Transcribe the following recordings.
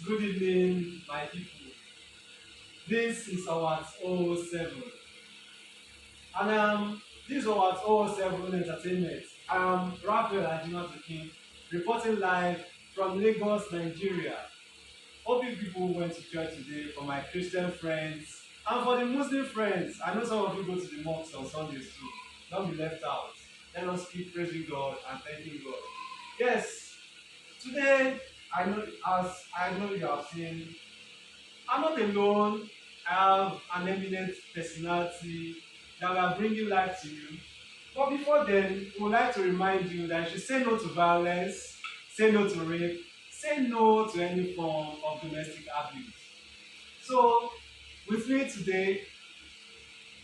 Good evening, my people. This is our 007. And this is our 007 Entertainment. I'm Raphael Ajimatukin, reporting live from Lagos, Nigeria. Hope you people went to church today for my Christian friends and for the Muslim friends. I know some of you go to the mosque on Sundays too. Don't be left out. Let us keep praising God and thanking God. Yes, today I know you have seen I'm not alone. I have an eminent personality that will bring you life to you. But before then, we would like to remind you that you should say no to violence, say no to rape, say no to any form of domestic abuse. So, with me today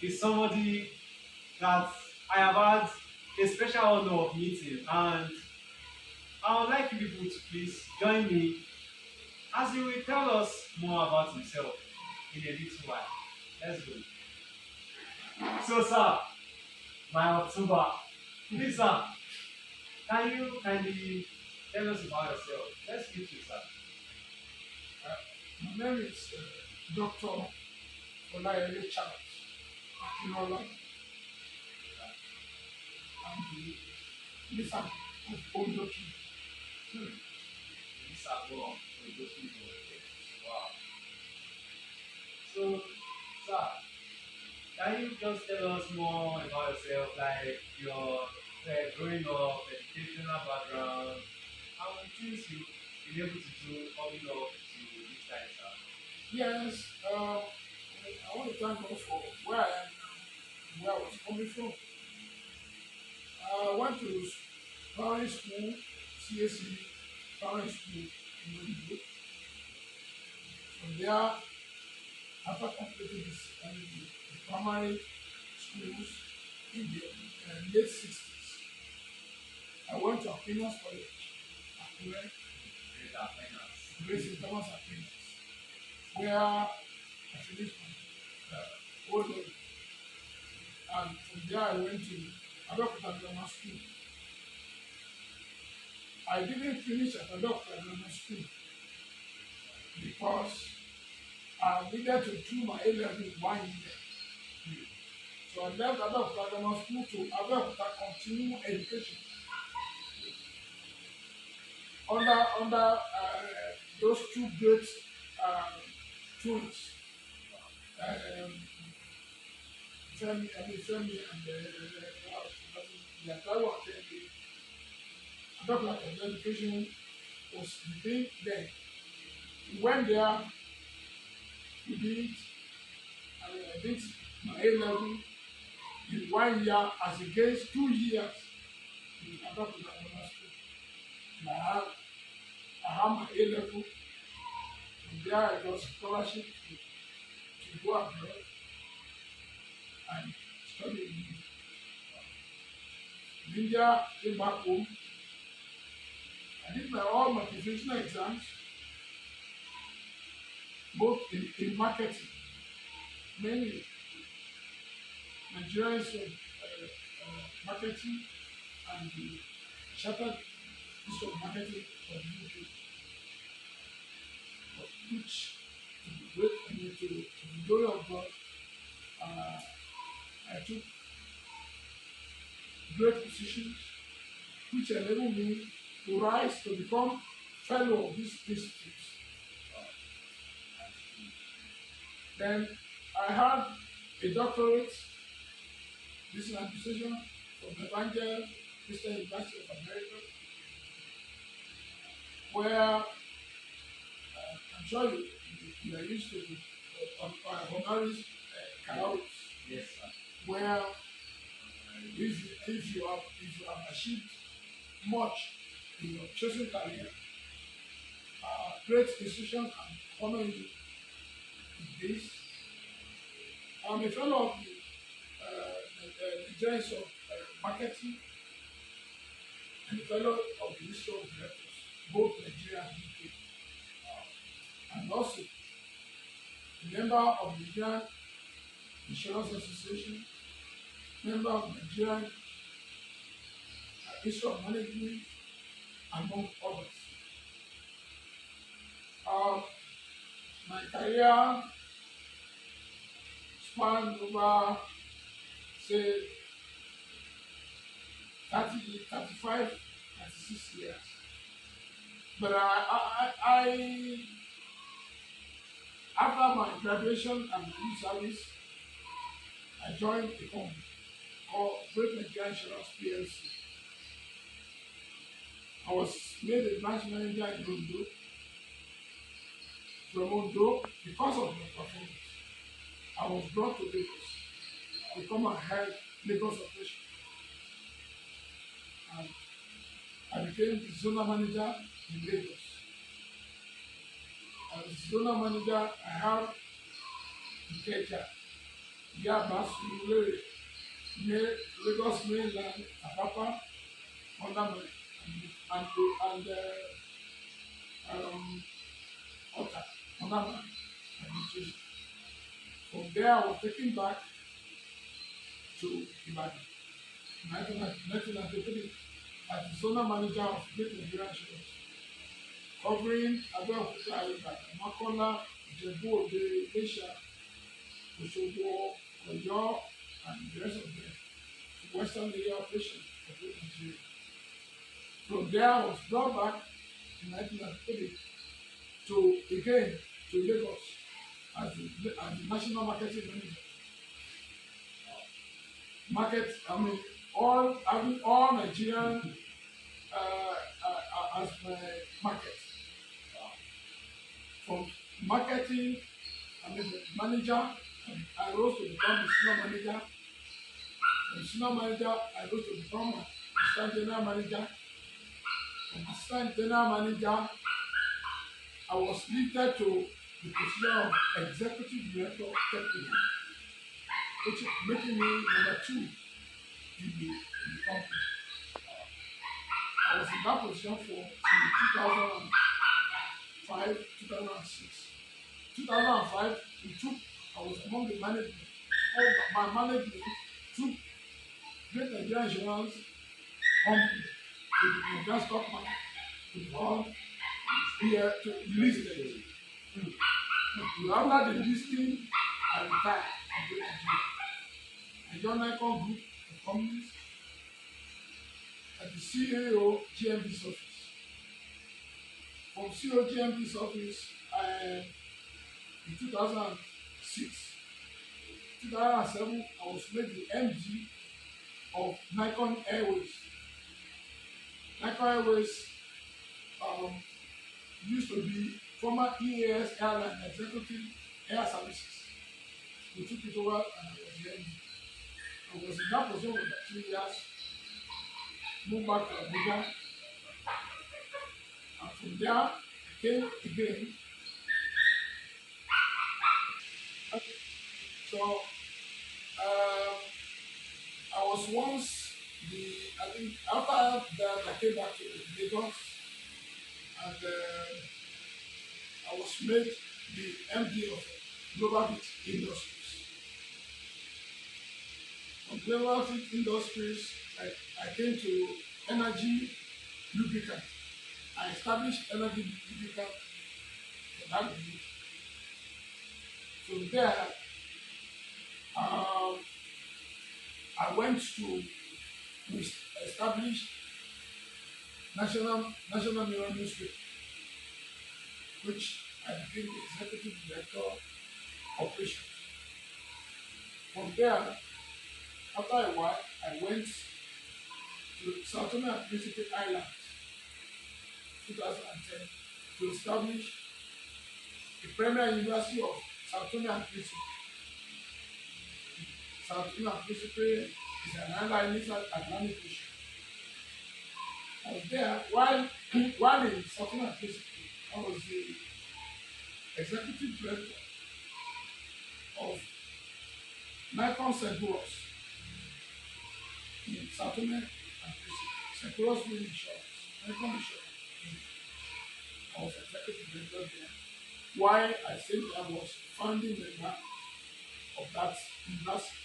is somebody that I have had a special honor of meeting, and I would like you people to please join me as he will tell us more about himself in a little while. Let's go. So, sir, my October, please, sir, can you kindly tell us about yourself? Let's meet you, sir. Uh, my name is Dr. Olayele Charles Akinola. I'm the Lisagbon of Ondoki. Hmm. Lisagbon, wow. So, sir, can you just tell us more about yourself, like your growing up, educational background, and things you've been able to do coming up to this time, sir? Yes, I want to thank God for where I am now, where I was coming from. I went to primary school, CSE primary school in Oyibo. From there, after completing the primary schools in the late 60s, I went to Aquinas College, Akure, Greater finance. Grace Thomas Aquinas, where I finished my O level. And from there I went to Abeokuta Grammar School. I didn't finish at Abeokuta Grammar School because I needed to do my A level in 1 year. So I left Abeokuta Grammar School to Abeokuta Continuing Education under those two great uh, twins, um, Femi and the Taiwo Akende. Abeokuta Education was the thing then. We went there, we did, I did my A level in 1 year as against 2 years in Abeokuta Grammar School. And I had my A level. From there, I got scholarship to go abroad and study in India. In India, came back home. I did all my professional exams, both in marketing, mainly Nigerian marketing and the Chartered Institute of Marketing for the UK, of which, to the great to the glory of God, uh, I took great positions, which enabled me to rise to become fellow of these institutes. Then I had a doctorate, this is an administration from the Evangel Christian University of America, where I'm sure you are used to honoris causa, Yes, sir. where if you have achieved much in your chosen career, great institution can honor you with this. I'm a fellow of the Journals of Marketing and a fellow of the Institute of Directors, both Nigeria and UK. And also a member of the Nigerian Insurance Association, member of the Nigerian Institute of Management, among others. Um, my career spanned over, say, 30, 35, 36 years. But after my graduation and my youth service, I joined a company called Great Nigeria Insurance PLC. I was made a branch manager in Ondo. From Ondo, because of my performance, I was brought to Lagos to come and help Lagos operation. And I became the zonal manager in Lagos. As zonal manager, I have Ikeja, Yaba, Surulere, Lagos mainland, Apapa, under my and Ota, under my administration. From there, I was taken back to Ibadan, 1993, as the zonal manager of Great Nigeria Insurance, covering Abeokuta, Ibadan, Makola, Ijebu-Ode, Ilesha, Osogbo, Oyo, and the rest of the Western area operation of Great Nigeria. From there, I was brought back in 1993 to again to Lagos as the national marketing manager. Having all Nigerian as my market. From marketing, the manager, I rose to become the senior manager. From senior manager, I rose to become assistant general manager. From assistant general manager, I was lifted to the position of executive director of technical, which is making me number 2 in the company. I was in that position for 2005, 2006. 2005, I was among the management. My management took Great Nigeria Insurance Company to the Nigerian stock market to become here to list it. After the listing, I retired from Great Nigeria. I joined Nikon Group of companies at the CEO GMD's office. From CEO GMD's office, in 2006, 2007, I was made the MD of Nikon Airways. Nikon Airways used to be former EAS Airline Executive Air Services. We took it over and I was the MD. I was in that position for about 3 years, moved back to Abuja, and from there I came again. So I was once I think after that I came back to Lagos and I was made the MD of Global Fit Industries. From Global Fit Industries, I came to Energy Lubricant. I established Energy Lubricant for that group. From there, I went to establish National Mirror Newspaper, which I became the executive director of operations. From there, after a while, I went to South Tome and Principe Islands, 2010, to establish the Premier University of South Tome and Principe. South Tome and Principe is an island in the Atlantic Ocean. I was there while in South Tome and Principe, I was the executive director of Nikon Seguros in South Tome and Principe. Seguros means insurance. Nikon Insurance. I was executive director there. Why I said I was founding member of that university.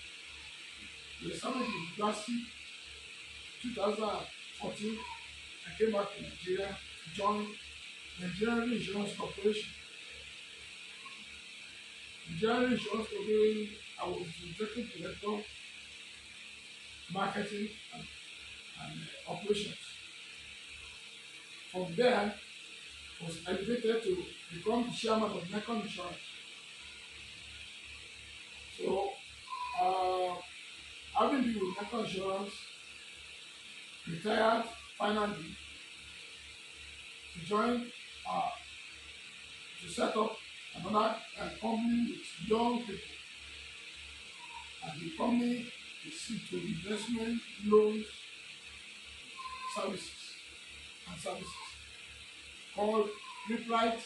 We established the university 2014. I came back to Nigeria to join Nigerian Insurance Corporation The general insurance company, I was executive director, marketing and operations. From there, I was elevated to become the chairman of Mekong Insurance. So, uh, having been with Mekong Insurance, retired finally to join, uh, to set up another company with young people. And the company is into investment, loans, services, and services called Replight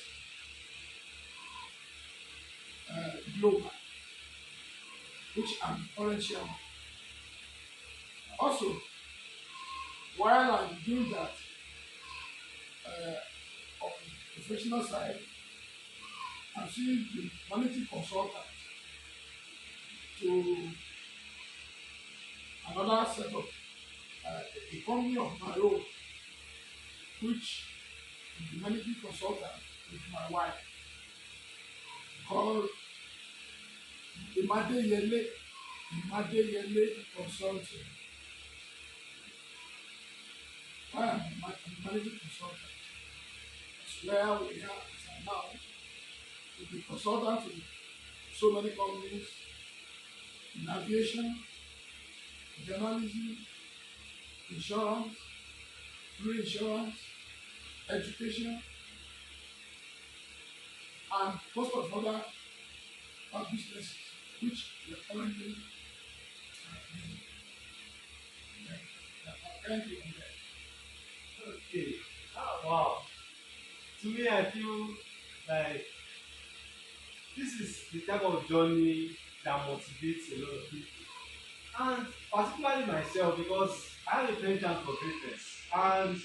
Global, which I'm current chairman. Also, while I'm doing that, on the professional side, I'm still the managing consultant to another setup, a company of my own, which is the managing consultant with my wife, called Imadeyele Imadeyele Consulting. I am the managing consultant. That's where we are as of now. To be consultant to so many companies in aviation, journalism, insurance, reinsurance, education, and most of other businesses which we are currently currently on there. Okay. Ah, wow. To me, I feel like this is the type of journey that motivates a lot of people. And particularly myself, because I have a penchant for greatness. And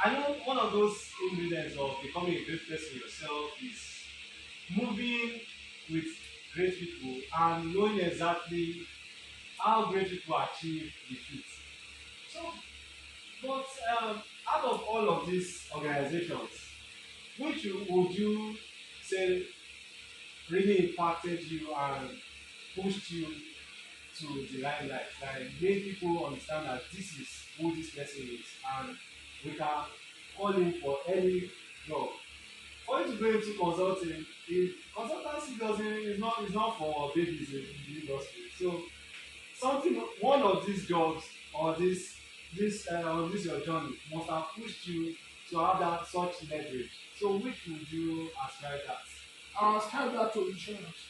I know one of those ingredients of becoming a great person yourself is moving with great people and knowing exactly how great people achieve the feat. So, but out of all of these organizations, which would you say really impacted you and pushed you to the limelight, like made people understand that this is who this person is and we can call him for any job. For you to go into consulting, consultancy doesn't is not for babies in the industry. So something one of these jobs or this your journey must have pushed you to have that such leverage. So which would you ascribe that? I ascribe that to insurance.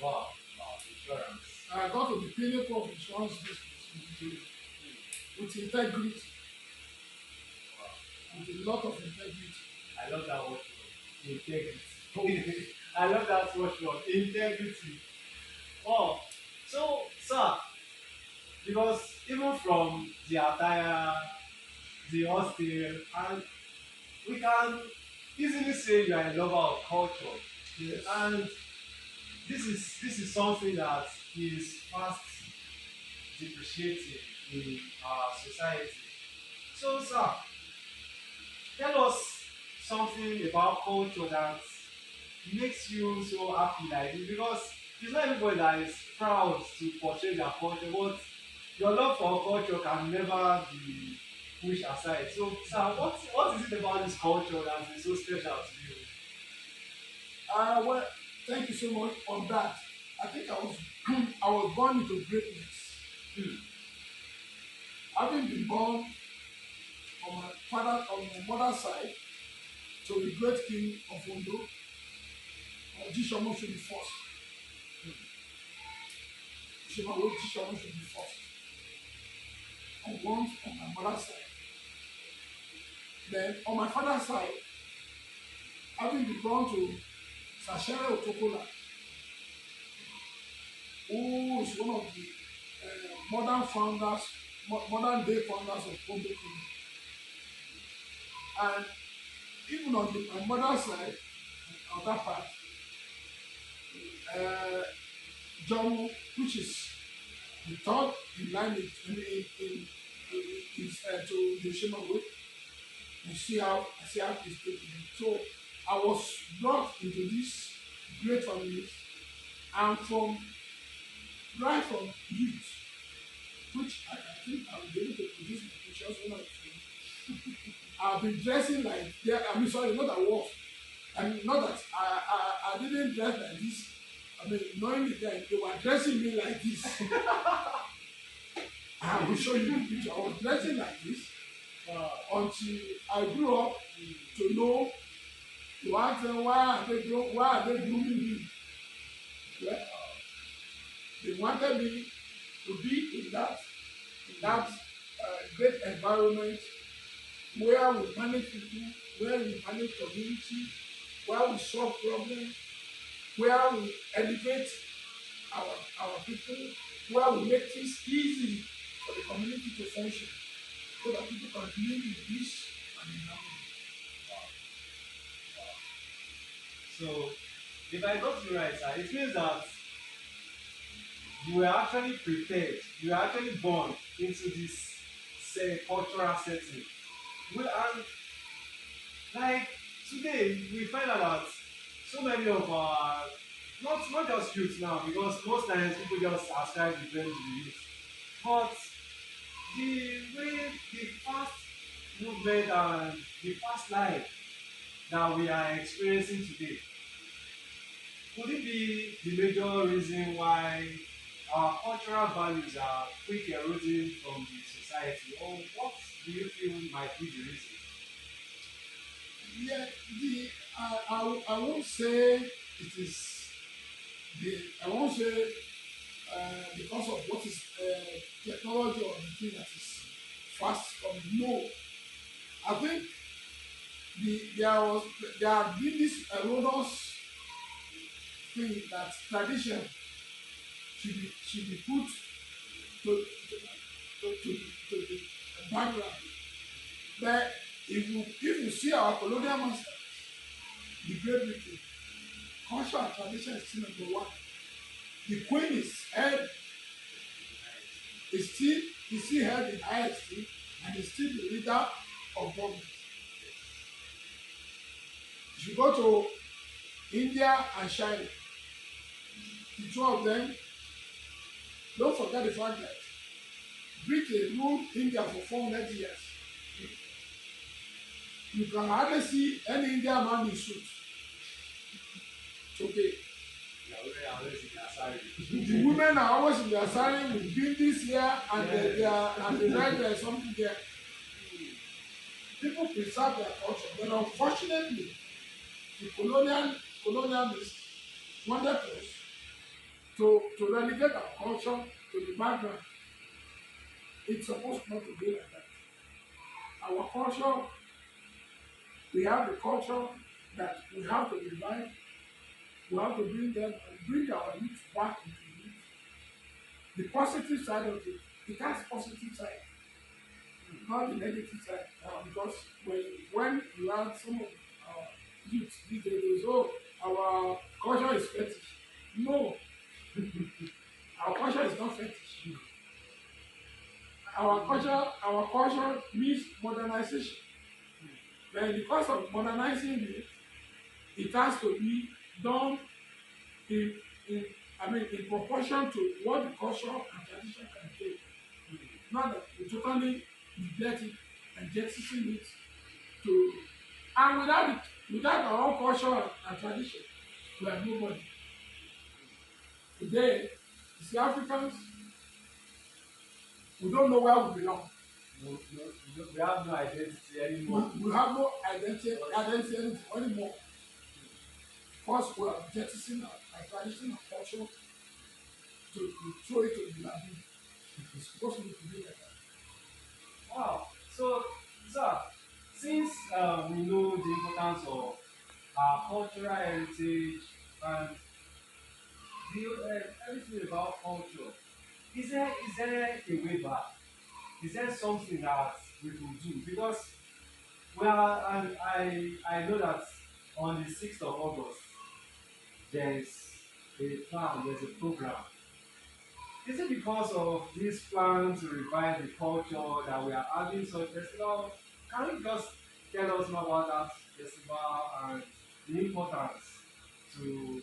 Wow, wow, insurance. I got to the pinnacle of insurance business in Nigeria with integrity, Wow. with a lot of integrity. I love that word. Integrity. I love that word. Integrity. Oh, so sir, because even from the attire, the hostel, and we can easily say you are a lover of culture. Yes. And this is something that is fast depreciating in our society. So sir, tell us something about culture that makes you so happy like this, because it's not everybody that is proud to portray their culture, but your love for culture can never be pushed aside. So sir, what is it about this culture that is so special to you? Well, thank you so much on that. I think I was I was born into greatness. Hmm. Having been born on my mother's side to the great king of Ondo, Jishomo should be first. Jishomo should be first. I want on my mother's side. Then on my father's side, having been born to Sashere Otokola, who is one of the modern day founders of Ondo Kingdom. And even on my mother's side, on that part, uh, John, which is the third in line is to Yoshima, you see how it's taken. So I was brought into this. great families, and from right from youth, which I think I will be able to produce my pictures when I'm free. I've been dressing like yeah, I mean sorry, not at work. I mean not that I didn't dress like this. I mean knowing the time they were dressing me like this. I will show you the picture. I was dressing like this until I grew up to know what why are they grooming me? Well, they wanted me to be in that great environment where we manage people, where we manage community, where we solve problems, where we elevate our people, where we make things easy for the community to function so that people can live in peace and in harmony. So, if I got you right, sir, it means that you were actually prepared, you were actually born into this say, cultural setting. And like today, we find out that so many of our, not just youth now, because most times people just ascribe the blame to the youth, but the way the fast movement and the fast life that we are experiencing today, could it be the major reason why our cultural values are quick eroding from the society? Or what do you feel might be the reason? Yeah, I won't say it is I won't say because of what is technology or the thing that is fast coming. No, I think there have been this erroneous thing that tradition should be put to the background. But if you see our colonial masters, the Great Britain, culture and tradition is still number one. The Queen is still held in high esteem and is still the leader of government. If you go to India and China, the two of them, don't forget the fact that Britain ruled India for 400 years. You can hardly see any Indian man in suit today. The women are always in their saree with bindis here and they write there something there. People preserve their culture, but unfortunately, the colonialists wanted us to relegate our culture to the background. It's supposed not to be like that. Our culture, we have the culture that we have to revive. We have to bring them and bring our youth back into youth. The positive side of it, it has positive side, not the negative side. Because when you ask some of our youth these days, they say, oh, our culture is fetish. No, our culture is not fetish. Our culture needs modernization. But because of modernizing it, it has to be done in in in proportion to what the culture and tradition can take. Not that we totally neglect it and jettison it to and without our own culture and tradition, we are nobody. Today, you see Africans, we don't know where we belong. We have no identity anymore. We have no identity anymore because we are jettisoning our tradition and culture to throw it to the lagoon. It's supposed to be like that. Wow. So, sir, since we know the importance of our cultural heritage and everything about culture, is there a way back? Is there something that we could do? Because and I know that on the 6th of August there's a plan, there's a program. Is it because of this plan to revive the culture that we are having such festival? Can you just tell us more about that festival and the importance to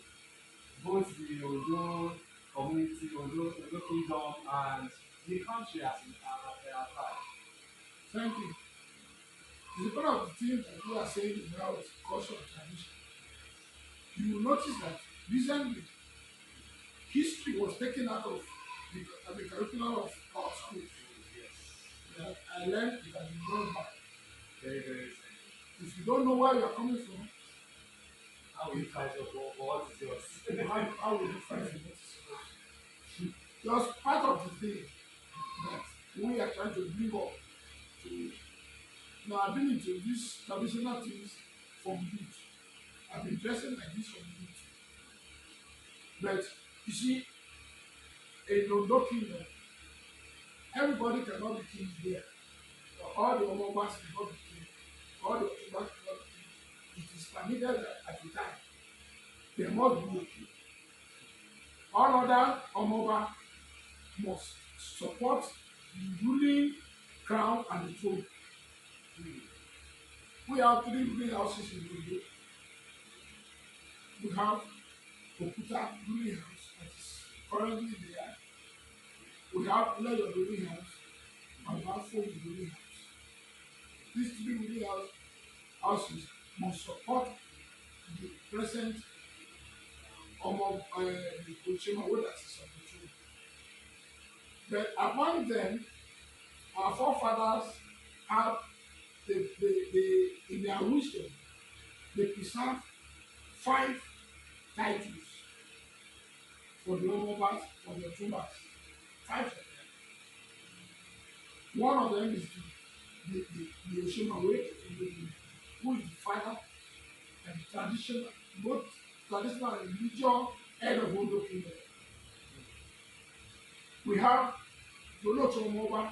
both the Ondo community, Ondo Kingdom, and the country as well. Thank you. It's one of the things that we are saying now is culture and tradition. You will notice that recently history was taken out of the curriculum of our school. Yes. That I learned it has been brought back. Very, very simple. If you don't know where you are coming from, How will you fight for what is yours? how will you find what is yours? Just part of the thing that we are trying to bring up to. Now I've been into these traditional things from youth. I've been dressing like this from youth. But you see, in Ondo Kingdom, everybody cannot be king there. All the Omobas cannot be king. All the Otubas cannot be king. It is permitted that at the time there must be a king. All other Omoba must support the ruling crown and the throne. We have three ruling houses in Ondo. We have Okuta ruling house that is currently there. We have Leyo ruling house and we have Fogo ruling house. These three houses must support the present the Kochema that is on the throne. But among them, our forefathers have in their wisdom, they preserve five titles for the Omobas, for the Otubas. Five of them. One of them is the Oshimawe, who is the father and the traditional, both traditional and religious head of Ondo Kingdom. We have Doloto Omoba,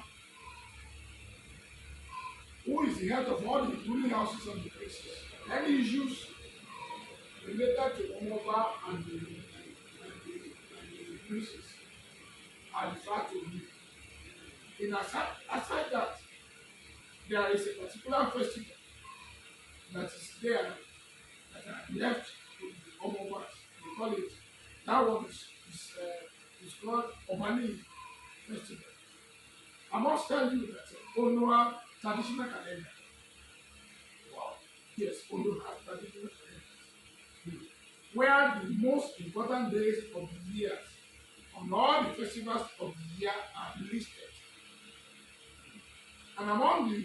who is the head of all the ruling houses on the places. Any issues related to Omoba and the princes are referred to him. Aside that, there is a particular festival that is there that are left to the Omobas. They call it, that one is called Omani Festival. I must tell you that Onoa traditional calendar. Wow. Yes, Onoa traditional calendar. Where the most important days of the years on all the festivals of the year are listed. And among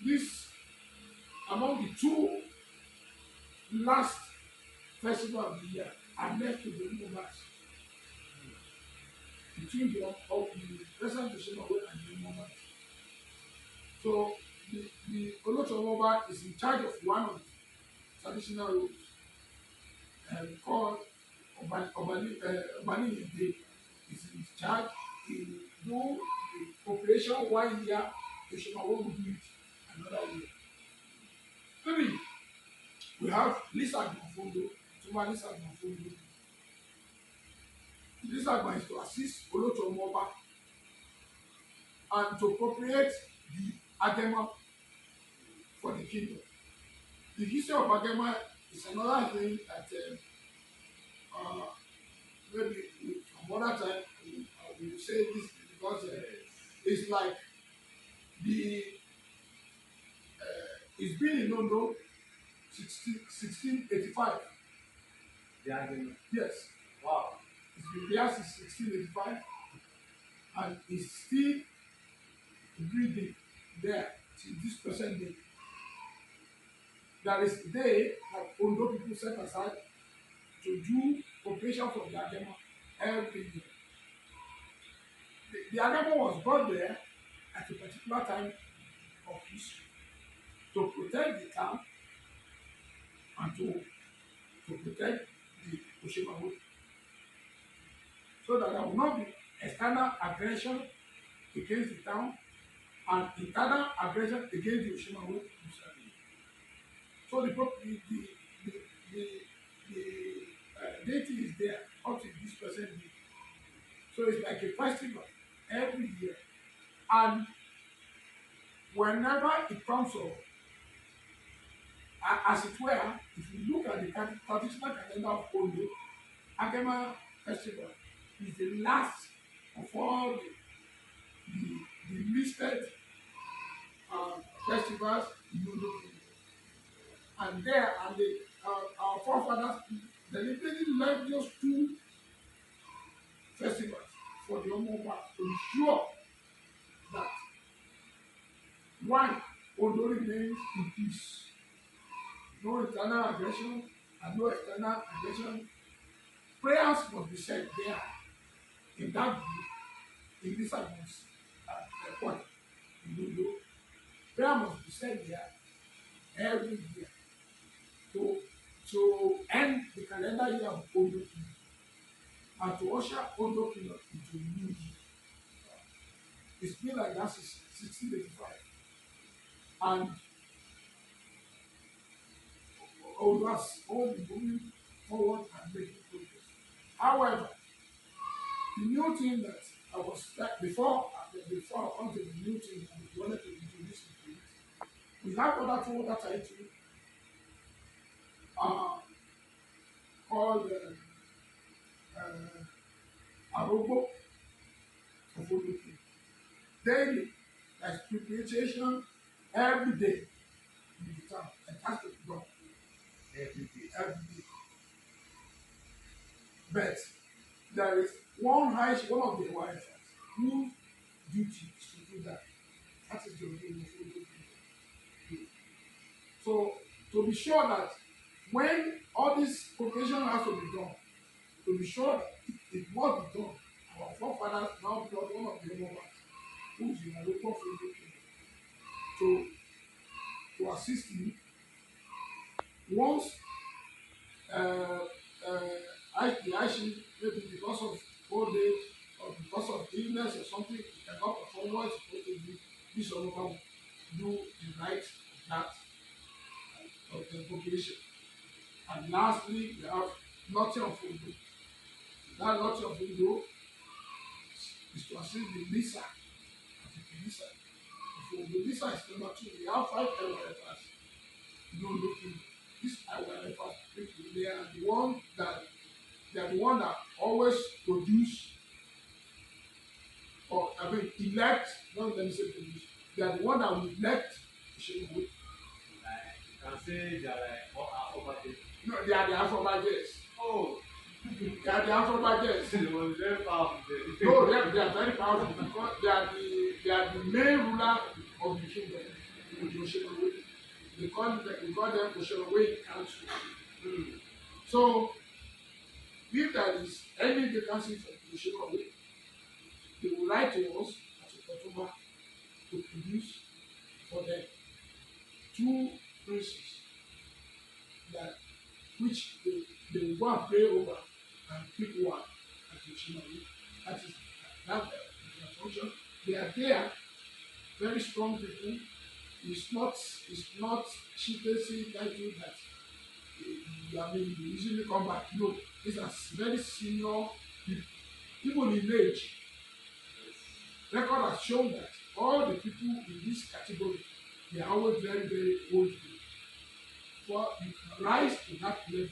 this among the two last festival of the year are left to the Umobas between the present December and the Umobas. So the Olotomoba is in charge of one of the traditional roles called Obani Day. Is in charge. He do the operation 1 year, Oshimawo will do it another year. Three, we have Lisagbon Fondo, Tuma Lisagbon Fondo. Lisagbon is to assist Olotomoba and to appropriate the agema for the kingdom. The history of agema is another thing that maybe some other time we will say this because it's like the it's been in London 1685. The argument. Yes, Wow. it's been there since 1685 and it's still breathing there till this present day. There is a day that Ondo people set aside to do operation for the agema every year. The agema was brought there at a particular time of history to protect the town and to protect the Oshimawo so that there will not be external aggression against the town and internal aggression against the Oshimawo. So the deity is there up to this present day. So it's like a festival every year. And whenever it comes up, as it were, if you look at the traditional calendar of Ondo Agema festival is the last of all the listed festivals in Ondo Kingdom. And there, and our forefathers deliberately left those two festivals for the Omoba to ensure that one, Ondo remains in peace. No internal aggression and no external aggression. Prayers must be said there in that group, in Lisagbon's point in Ondo. Prayer must be said there every year to end the calendar year of Ondo Kingdom and to usher Ondo Kingdom into a new year. It's been like that since 1685. And Ondo has only moving forward and making progress. However, the new thing that I was that before I come to the new thing I wanted to introduce to you, we have other title uh, called uh, Arobo of Odoki. Daily, like preparation every day in the town. It has to be done every day. But there is one of the wives whose duty is to do that. That is the name of Odoki. So to be sure that when all this preparation has to be done, to be sure that it must be done, our forefathers now brought one of the members who is in a local field to assist me. Once uh, the IC, maybe because of old age or because of illness or something, he cannot perform what he's supposed to do, this or will do the right of that of the population. And lastly, we have nothing of Ondo. That nothing of Ondo is to assist the Lisa and the Lisa. So the Lisa is number two. We have 5 LYFers. No looking. These LYFers, they are the one that always produce or I mean elect. Not let me say produce. They are the one that will elect Shehu. Like, you can say they are like over. No, they are the Afro-Bagers. Oh, They are the Afro-Bagers. they was very powerful. No, they are very powerful because they are the main ruler of the kingdom. They call them Oshirowe Council. So if there is any vacancy for Oshirowe, they will write to us as a Kotoma to produce for them 2 princes that which they will go and pray over and pick one at Oshirowe. That is their function. They are there, very strong people. It's not chieftaincy title that I mean you usually come back. No, these are very senior people. Even in age, record has shown that all the people in this category they are always very, very old people. For you can rise to that level,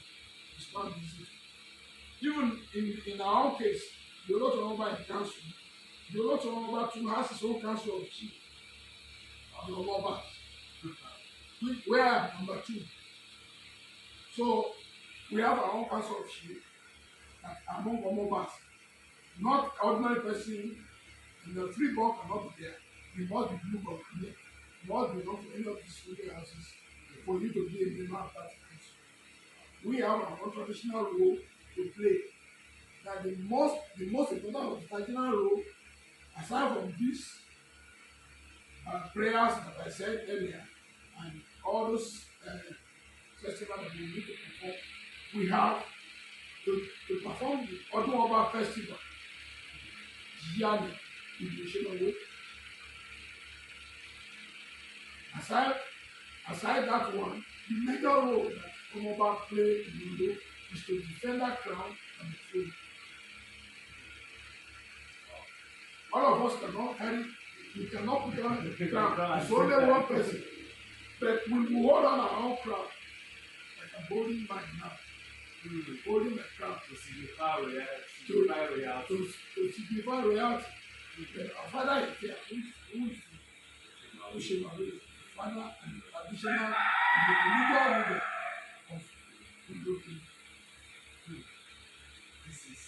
it's not easy. Even in our own case, the Olotonoba in council, the Olotonoba too has his own council of chief. The Omoba, we are number 2. So we have our own council of chief among Omobas. Not ordinary person in the free ball cannot be there. You must be blue ball here. You must be not for any of these ruling houses for you to be a member of that council. We have our own traditional role to play. That the most important of the traditional role, aside from this prayers that I said earlier, and all those festivals that we need to perform, we have to perform the Odunoba festival yearly in the Oshirowe. Aside that one, the major role that Odunoba play in Ondo is to defend that crown and the throne. All of us cannot carry, we cannot put on the crown. It's only one person. But we will hold on our own crown, like I'm holding mine now. holding the crown To signify to, signify royalty. to signify royalty. Then our father is there, who is Oshemare, father and traditional and the legal leader of Igbo kingdom. This is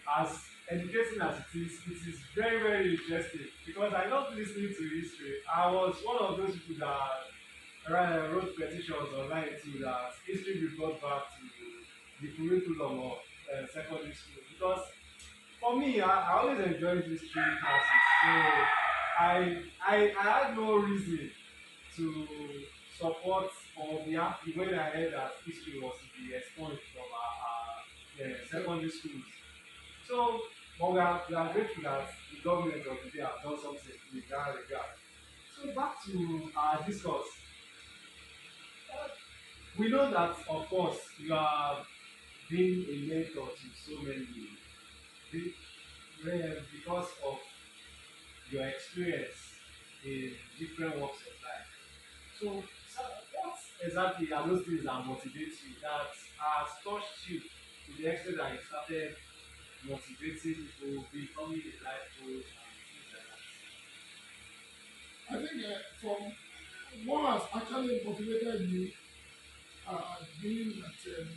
as educating as it is very, very interesting because I love listening to history. I was one of those people that wrote petitions online too that history be brought back to the curriculum of secondary school because for me I always enjoyed history classes so I had no reason to support or be happy when I heard that history was to be expunged from our secondary schools. So, but we are grateful that the government of the day have done something in that regard. So back to our discourse. Uh, we know that of course you are being a mentor to so many be- because of your experience in different walks of life. So what exactly are those things that motivate you that has touched you to the extent that you started motivating people, becoming a life coach and things like I think from what has actually motivated me being that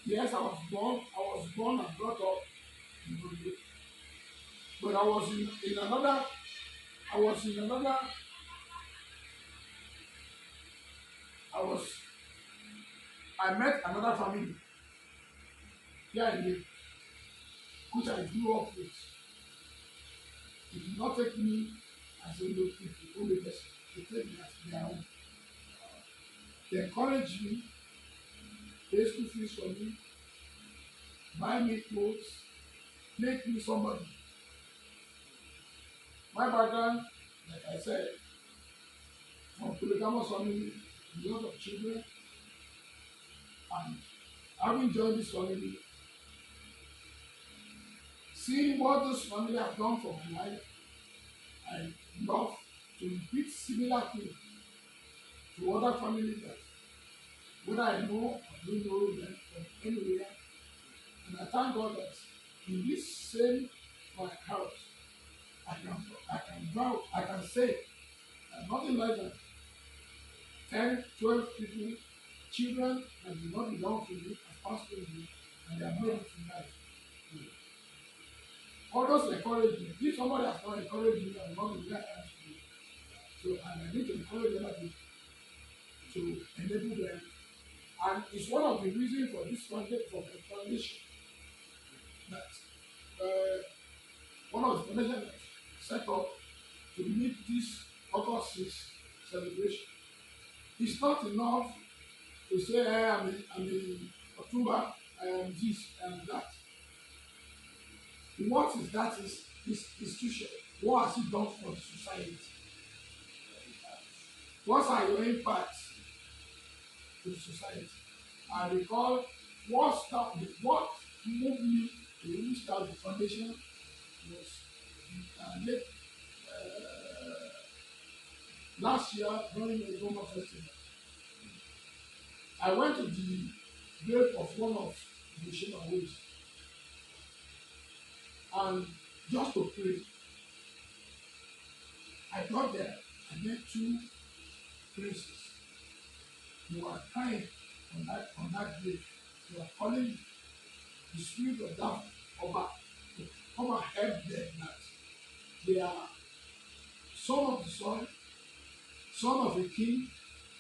yes, I was born and brought up in Gombe, but I was in another, I was, I met another family here in the, which I grew up with. It did not take me as only person, they take me as their own. They encourage me, pay school fees for me, buy me clothes, make me somebody. My background, like I said, from polygamous family, a lot of children, and having joined this family, seeing what this family have done for my life, I love to repeat similar things to other families that whether I know or don't know them from anywhere. And I thank God that in this same my house, I can vow, I can say that nothing less than 10, 12 people, children that do not belong to me, have passed through me, and they have made it in life. All those encourage me. If somebody has not encouraged me, I will not be where I am today. So and I need to encourage other people to enable them. And it's one of the reasons for this foundation that one of the foundation that set up to meet this August 6 celebration. It's not enough to say I'm in October, I am this and that. What is that is institution? What has it done for the society? What are your impacts to the society? I recall what moved me to really start the foundation was late last year during the Roma festival. I went to the grave of one of the Shemaways and just to pray. I got there, I met two princes. They were crying on that grave. They were calling the spirit of that Oba to come and help them that they are son of the soil, son of a king,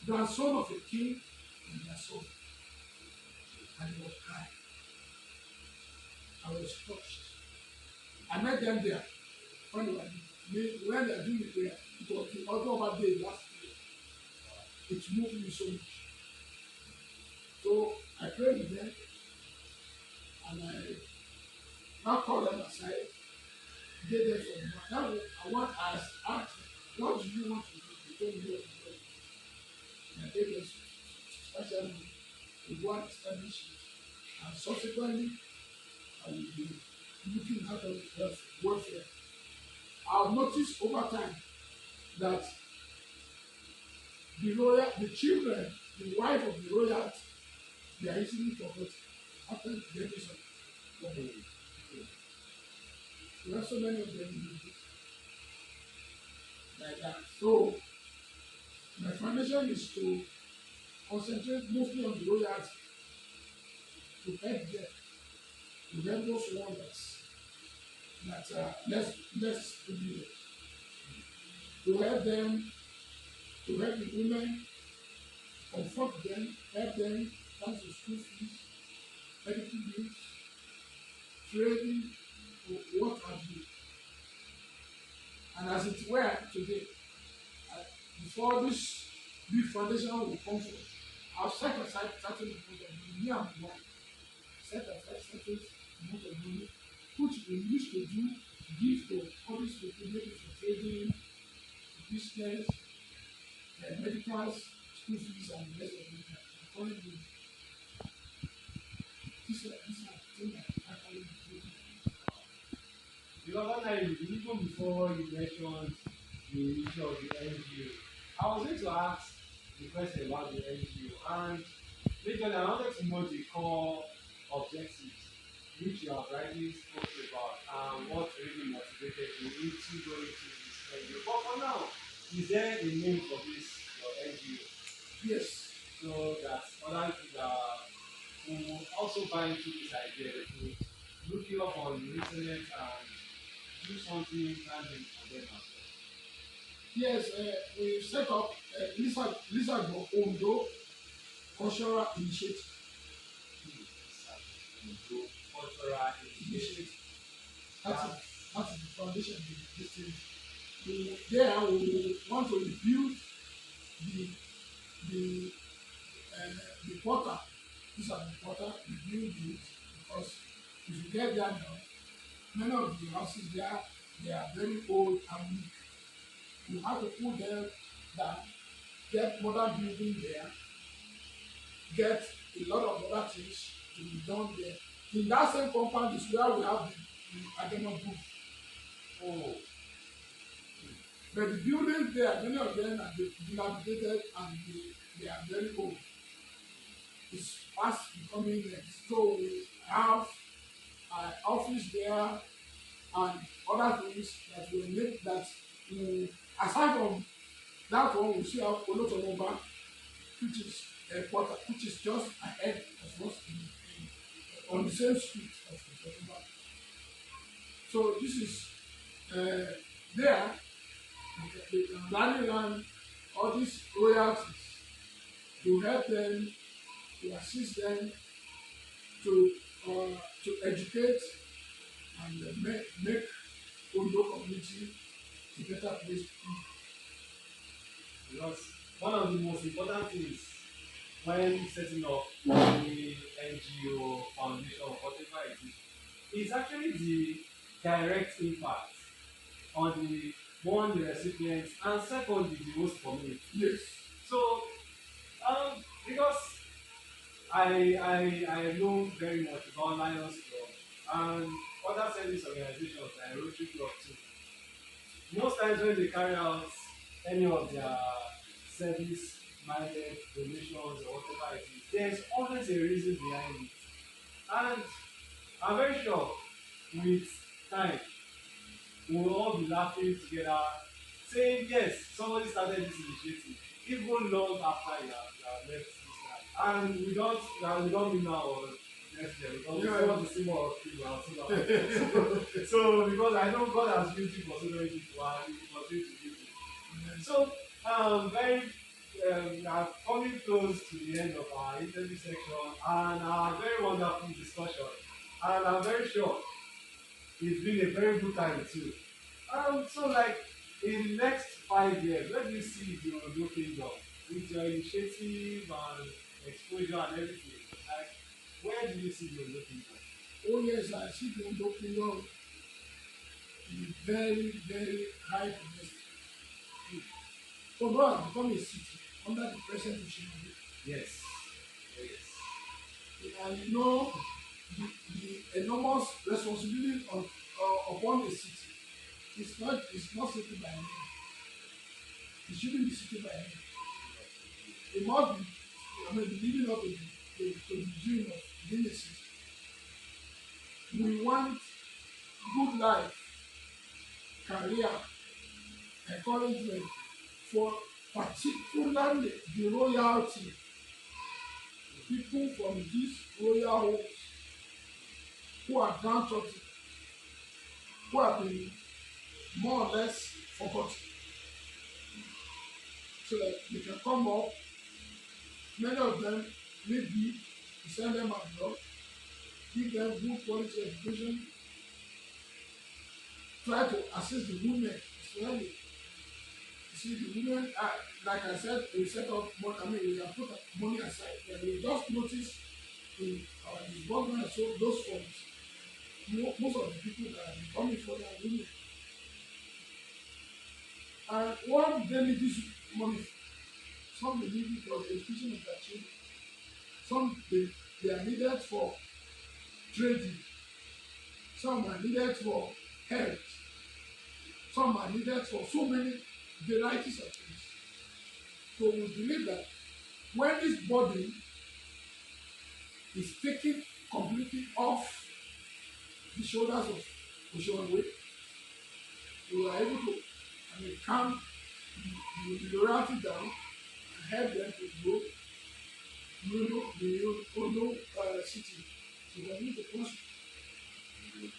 grandson of a king, and their son. And he was crying. I was touched. I met them there when they are doing the prayer. It was the other day last year. It moved me so much. So I prayed with them and I now called them aside, gave them some money. Now I want to ask them, what do you want to do? They told me what to do. And I gave them special money to go and establish it. And subsequently, I will be looking at the welfare. I've noticed over time that the children, the wife of the royalty, They are easily forgotten after the death of God. We have so many of them in the like that. So my foundation is to concentrate mostly on the royalty to help them, to help those ones that are less privileged, to help them, to help the women, comfort them, help them, thanks to school fees, medical bills, trading, what have you. And as it were today, uh, before this big foundation will come forth, I've set aside certain amount of money, me and my wife set aside certain amount of money, which we used to do, give to all these people, maybe for trading, business, medicals, school fees, and the rest of it. Currently, these are things that actually do. Because that time, even before you mentioned the issue of the NGO, I was going to ask the question about the NGO, and majorly I wanted to know the core objectives which you have rightly spoken about and what really motivated you into going to this NGO. But for now, is there a name for this your NGO? Yes, So that other people that who also buy into this idea to look you up on the internet and do something tangible for them as well. yes, we set up Lisagbon Ondo Cultural Initiative. So, cultural initiative. Initiative. That is That that is the foundation of this thing. There we want to rebuild the the uh, the quarter. These are the quarter, rebuild it because if you get there now, many of the houses there they are very old and weak. You have to put them down, get modern building there, get a lot of other things to be done there. In that same compound is where we have the Agema book. oh, But the buildings there, many of them are dilapidated and they are very old. It's fast becoming so we have an office there and other things that will make that aside from that one we still have Olotomoba which is a quarter which is just ahead of us on the same street of Olotomoba. So this is there they can rally around all these royalties to help them, to assist them, to to educate and make Ondo community a better place to be. because one of the most important things when setting up any NGO foundation or whatever it is actually the direct impact on the one the recipients and secondly the host community. Yes, So because I know very much about Lions Club and other service organizations like Rotary Club too. Most times when they carry out any of their service minded donations or whatever it is, there's always a reason behind it. And I'm very sure with time we'll all be laughing together, saying yes, somebody started this initiative, even long after you have left this life. And we don't mean now or next year because we still want to see more of people and so on. So because I know God has used you for so many people and He will continue to use you. So very are coming close to the end of our interview section and our very wonderful discussion. And I'm very sure it's been a very good time too. So like in the next 5 years, where do you see the Ondo Kingdom with your initiative and exposure and everything? Like, where do you see the Ondo Kingdom? oh yes, I see the Ondo Kingdom in very, very high progress. Ondo has become a city under the present regime. Yes. Yes. And you know the enormous responsibility upon a city. It's not simply by name. It shouldn't be city by name. It must be, I mean, living up to to the dream of Genesis. We want good life, career, encouragement for particularly the royalty, people from these royal homes who are downtrodden, who have been more or less forgotten, so that they can come up. Many of them maybe to send them abroad, give them good quality education, try to assist the women, especially. You see, the women, like I said, we set up money, I mean, we have put money aside. And we just notice in our disbursement, so those funds, most of the people that have been coming for their women. And what they need this money, some they need it for the education of their children, some they are needed for trading, some are needed for health, some are needed for so many varieties of things. So we believe that when this body is taken completely off the shoulders of Oshowe, we are able to, I mean, calm the loyalty down and help them to grow, the Ondo city. So we need to prosper and the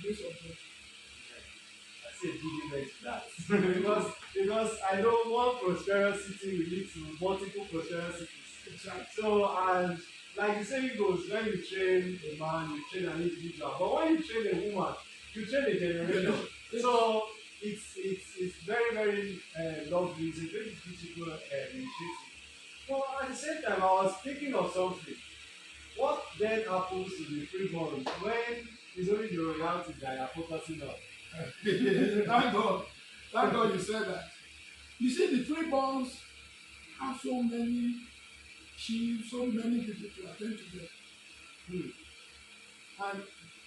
grace of God. I say big to that because I know one prosperous city will lead to multiple prosperous cities. Exactly. So and like the saying goes, when you train a man, you train an individual. But when you train a woman, you train a generation. Yes. So it's very very lovely. It's a very beautiful initiative. But at the same time, I was thinking of something. What then happens to the freeborn when it's only the royalty that you are focusing on? Thank God. Thank God you said that. You see, the freeborns have so many chiefs, so many people to attend to them. And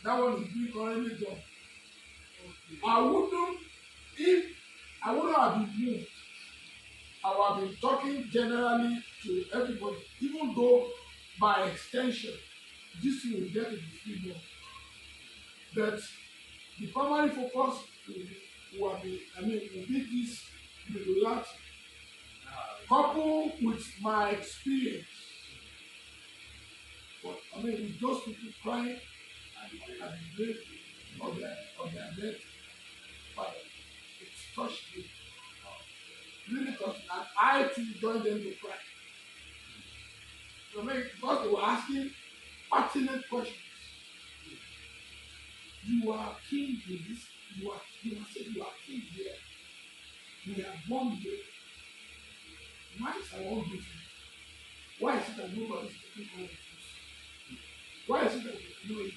that one is being currently done. If I wouldn't have been moved, I would have been talking generally to everybody, even though by extension, this thing will get to the freeborn. But the primary focus will be this regularity. Coupled with my experience, but I mean, with those people crying at the grave of their dead father, it touched me. Really touched me. And I too joined them to cry. I mean, because they were asking pertinent questions. You are king in this, you are saying you are king here. We are born here. Why is our own different? Why is it that nobody is taking care of us? Why is it that we know it?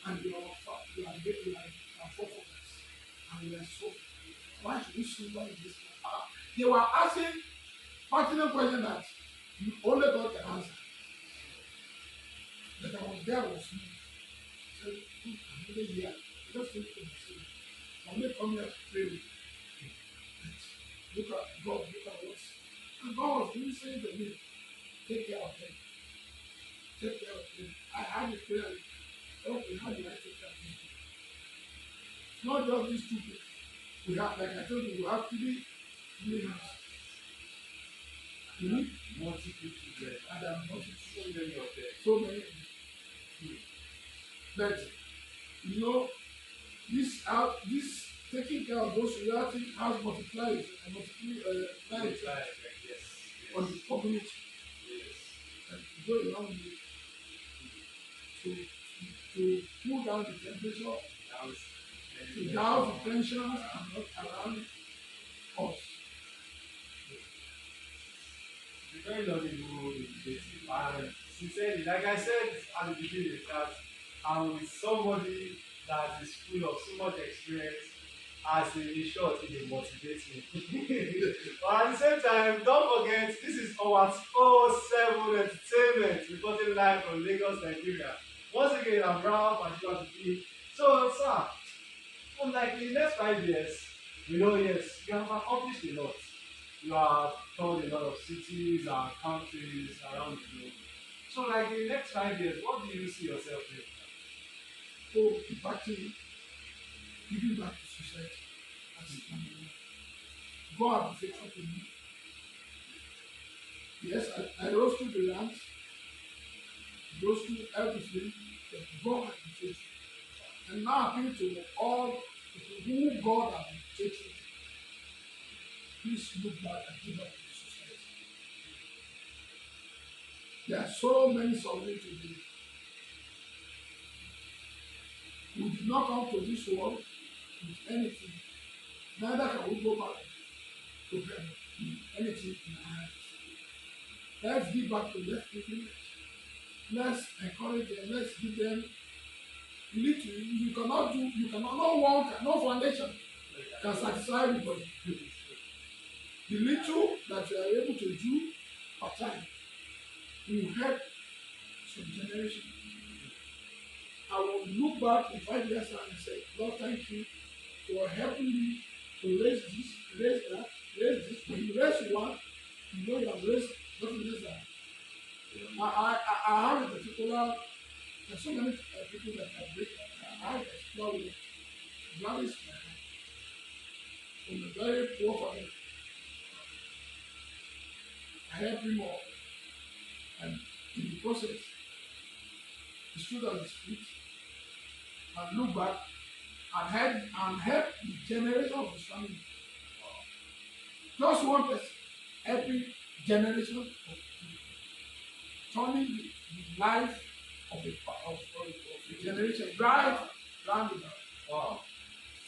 And you are great, you are forefathers, and we are so. Why should we suffer in this? They were asking pertinent questions that you only God can answer. That I was there was me. So, I'm really here. Just think to myself. I'm not coming here to pray with you. Look at God, look at us. And God was really saying to me, take care of them. Take care of them. I had a prayer. Okay, how did I take care of them? It's not just these two people. We have, like I told you, we have three leaders. We need Multiple children. and there are multiple. So many of them. So many. But you know, this taking care of those reality has multiplied and multiplied Yes. on the community. Yes. And go a long way to pull down the temperature, to down the tensions and not around us. It's a very knowledgeable initiative. And sincerely, like I said at the beginning, that I'm with somebody that is full of so much experience. As in short, it motivates me. But at the same time, don't forget, this is our 07 Entertainment, reporting live from Lagos, Nigeria. Once again, I'm Ralph and you are to be. So, sir, from like in the next 5 years, we know, yes, you have accomplished a lot. You have toured a lot of cities and countries around the globe. So, like in the next 5 years, what do you see yourself doing? So impacting, giving back to society as number one. God will be faithful to me. Yes, I rose through the ranks, rose through everything, but God has been faithful. And now appeal to all people who God has been faithful to. Please look back and give back to the society. There are so many suffering today who did not come to this world with anything. Neither can we go back to heaven with anything in our hands. Let's give back to less privilege. Let's encourage them. Let's give them little. You cannot do. You cannot. No one. No foundation can satisfy everybody. The little that you are able to do per time will help some generation. I will look back in 5 years and say, Lord, thank you for helping me to raise this, raise that, raise this. When you raise one, you know you have raised nothing less than. I have a particular, there's so many people that have raised. I have explored with Gladys from a very poor family. I helped him all. And in the process, he stood on his feet and looked back and helped the generation of his family. Just one person, every generation of people, turning the life of a generation right round about. Wow.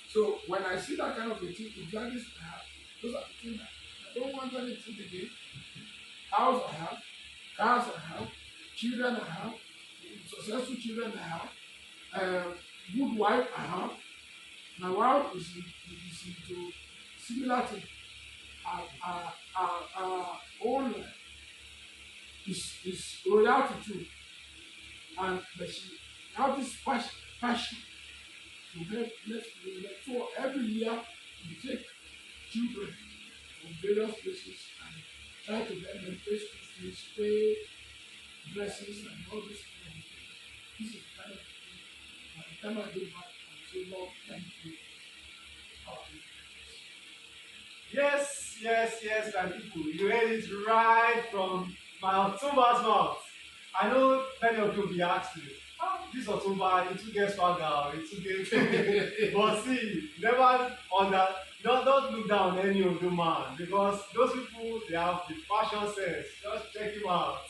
So when I see that kind of a thing, it gladdens my heart. Those are the things that I don't want anything again. House I have, cars I have, children I have, successful children I have, good wife I have. My wife is into similar thing. Own is royalty too, and but she have this passion to help. So every year we take children from various places and try to let them pay school fees, pay dresses, and all this kind of thing. This is the kind of thing. By the time I go back and say, Lord, thank you. Yes, yes, yes, my people. You heard it right from my October's mouth. I know many of you will be asking, this October, it will get swagger, it will get. But see, never don't look down on any of the man because those people they have the fashion sense. Just check him out.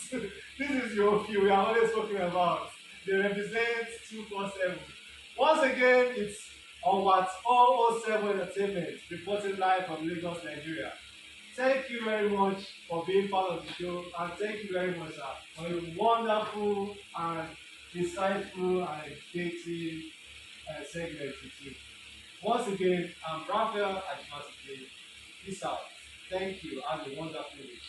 This is your few we are always talking about. They represent 247. Once again, it's on what 007 Entertainment, reporting live from Lagos, Nigeria. Thank you very much for being part of the show, and thank you very much, sir, for a wonderful and insightful and educative segment with you. Once again, I'm Raphael Ajimati. Peace out. Thank you. Have a wonderful week.